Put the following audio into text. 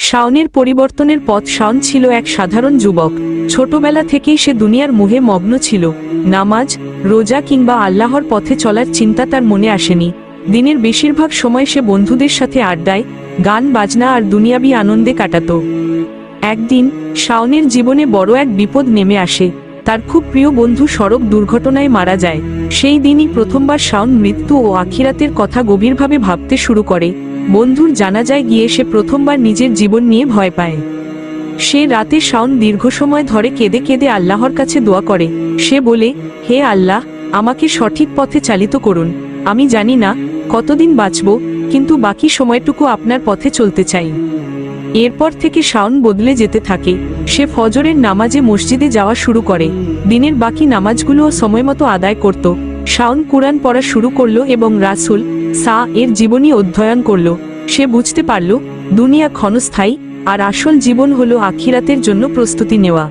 শাওনের পরিবর্তনের পথ। শাওন ছিল এক সাধারণ যুবক। ছোটবেলা থেকেই সে দুনিয়ার মোহে মগ্ন ছিল। নামাজ, রোজা কিংবা আল্লাহর পথে চলার চিন্তা তার মনে আসেনি। দিনের বেশিরভাগ সময় সে বন্ধুদের সাথে আড্ডায়, গান বাজনা আর দুনিয়াবি আনন্দে কাটাত। একদিন শাওনের জীবনে বড় এক বিপদ নেমে আসে। তার খুব প্রিয় বন্ধু সড়ক দুর্ঘটনায় মারা যায়। সেই দিনই প্রথমবার শাওন মৃত্যু ও আখিরাতের কথা গভীরভাবে ভাবতে শুরু করে। বন্ধুর জানাজায় গিয়ে সে প্রথমবার নিজের জীবন নিয়ে ভয় পায়। সে রাতে শাওন দীর্ঘ সময় ধরে কেঁদে কেঁদে আল্লাহর কাছে দোয়া করে। সে বলে, হে আল্লাহ, আমাকে সঠিক পথে চালিত করুন। আমি জানি না কতদিন বাঁচব, কিন্তু বাকি সময়টুকু আপনার পথে চলতে চাই। এরপর থেকে শাওন বদলে যেতে থাকে। সে ফজরের নামাজে মসজিদে যাওয়া শুরু করে। দিনের বাকি নামাজগুলোও সময়মতো আদায় করত। শাওন কুরআন পড়া শুরু করলো এবং রাসূল এর জীবনী অধ্যয়ন করল। সে বুঝতে পারল দুনিয়া ক্ষণস্থায়ী, আর আসল জীবন হলো আখিরাতের জন্য প্রস্তুতি নেওয়া।